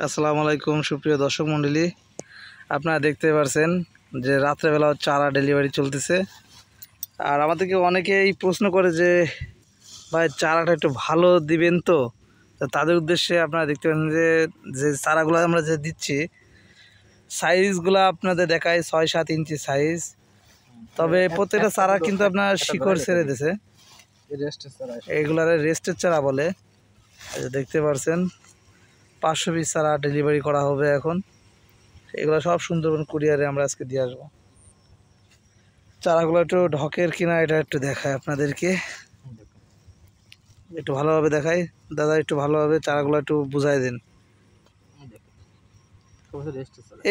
আসসালামু আলাইকুম সুপ্রিয় দর্শক মণ্ডলী, আপনারা দেখতে পাচ্ছেন যে রাত্রেবেলা চারা ডেলিভারি চলতেছে। আর আমাদেরকে অনেকেই প্রশ্ন করে যে ভাই চারাটা একটু ভালো দিবেন। তো তাদের উদ্দেশ্যে আপনারা দেখতে পাচ্ছেন যে যে চারাগুলো আমরা যে দিচ্ছি সাইজগুলো আপনাদের দেখায় ৬-৭ ইঞ্চি সাইজ। তবে প্রত্যেকটা চারা কিন্তু আপনার শিকড় ছেড়ে দিয়েছে, এইগুলার রেস্টের চারা বলে। দেখতে পাচ্ছেন 500 পিস চারা ডেলিভারি করা হবে এখন। এগুলো সব সুন্দরবন কুরিয়ারে আমরা আজকে দিয়ে আসবো। চারাগুলো একটু ঢকের কিনা এটা একটু দেখায় আপনাদেরকে, একটু ভালোভাবে দেখাই। দাদা একটু ভালোভাবে চারাগুলো একটু বুঝাই দিন।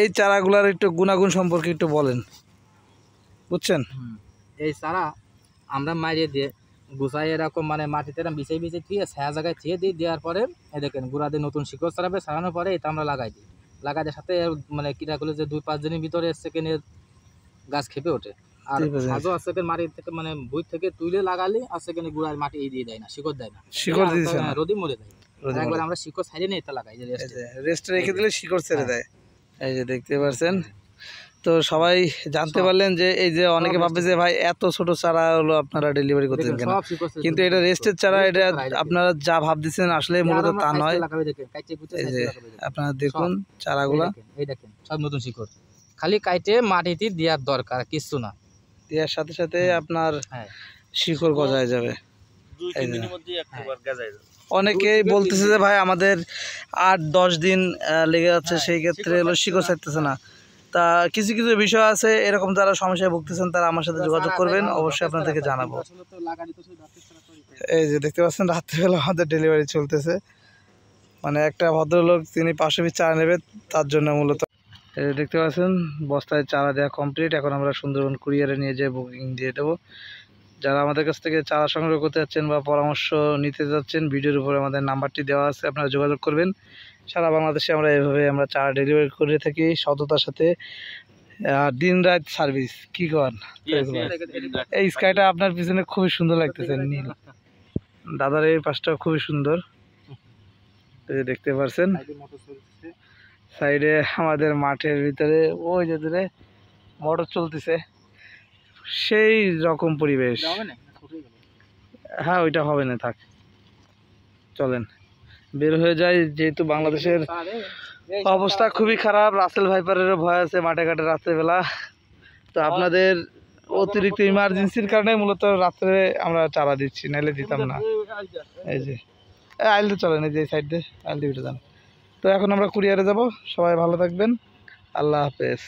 এই চারাগুলার একটু গুণাগুণ সম্পর্কে একটু বলেন, বুঝছেন? এই চারা আমরা মারিয়ে দিয়ে গুছাই এরকম মানে মাটিতে বিছিয়ে বিছিয়ে দিয়ে ছায়া জায়গায় দিয়ে দিই। দেওয়ার পরে দেখেন গুঁড়াতে নতুন শিকড় ছাড়াবে, ছাড়ানোর পরে এটা আমরা লাগাই দিই। লাগাইতে সাথে মানে কীটাগুলো যে 2-5 দিনের ভিতরে সেকেন্ডে গাছ খেপে ওঠে। আর আজও আর সেকেন্ড মাটি থেকে মানে ভুঁই থেকে তুলে লাগালে আর সেকেন্ডে গুঁড়ার মাটি দিয়ে দেয় না, শিকড় দেয় না, শিকড় দিয়েছে না, রোদই মরে যায়। একবার আমরা শিকড় ছাড়িয়ে নিয়ে এটা লাগাই, রেস্টে রেখে দিলে শিকড় ছেড়ে দেয়। এই যে দেখতে পাচ্ছেন। তো সবাই জানতে পারলেন যে এই যে অনেকে ভাববে যে ভাই এত ছোট চারা হলো আপনারা ডেলিভারি করতেছেন কেন, কিন্তু এটা রেস্টের চারা। এটা আপনারা যা ভাবতেছেন আসলে মূলত তা নয়। এই যে আপনারা দেখুন চারাগুলা, এই দেখেন সব নতুন শিকড়, খালি কাইটে মাটিতে দেওয়ার দরকার, কিছু না। দেওয়ার সাথে সাথে আপনার শিকড় গজায় যাবে। অনেকেই বলতেছে যে ভাই আমাদের 8-10 দিন লেগে যাচ্ছে, সেই ক্ষেত্রে হলো শিকড় ছাড়তেছে না। তা কিছু কিছু বিষয় আছে এরকম, যারা সমস্যায় ভুগতেছেন তারা আমার সাথে যোগাযোগ করবেন, অবশ্যই আপনাদেরকে জানাবো। এই যে দেখতে পাচ্ছেন রাত্রিবেলা আমাদের ডেলিভারি চলতেছে। মানে একটা ভদ্রলোক তিনি 500 পিস চারা নেবে, তার জন্য মূলত। এই যে দেখতে পাচ্ছেন বস্তায় চারা দেওয়া কমপ্লিট। এখন আমরা সুন্দরবন কুরিয়ারে নিয়ে যেয়ে বুকিং দিয়ে দেবো। যারা আমাদের কাছ থেকে চারা সংগ্রহ করতে যাচ্ছেন বা পরামর্শ নিতে যাচ্ছেন, ভিডিওর উপরে আমাদের নাম্বারটি দেওয়া আছে, আপনারা যোগাযোগ করবেন। সারা বাংলাদেশে আমরা এভাবে চারা ডেলিভারি করে থাকি সততার সাথে। দিন রাত সার্ভিস। কি করেন? এই স্কাইটা আপনার পিছনে খুবই সুন্দর লাগতেছে, নীল। দাদার এই পাশটা খুবই সুন্দর, দেখতে পাচ্ছেন। সাইডে আমাদের মাঠের ভিতরে ওই যে দূরে মোটর চলতেছে, সেই রকম পরিবেশ। হ্যাঁ ওইটা হবে না, থাক চলেন বের হয়ে যায়, যেহেতু বাংলাদেশের অবস্থা খুবই খারাপ। রাসেল ভাইপারেরও ভয় আছে মাঠে ঘাটে রাত্রেবেলা। তো আপনাদের অতিরিক্ত ইমার্জেন্সির কারণে মূলত রাত্রে আমরা চারা দিচ্ছি, নাহলে দিতাম না। এই যে আইল তো চলেন, এই যে সাইড দিয়ে আইল দিয়ে উঠে যান। তো এখন আমরা কুরিয়ারে যাব। সবাই ভালো থাকবেন, আল্লাহ হাফেজ।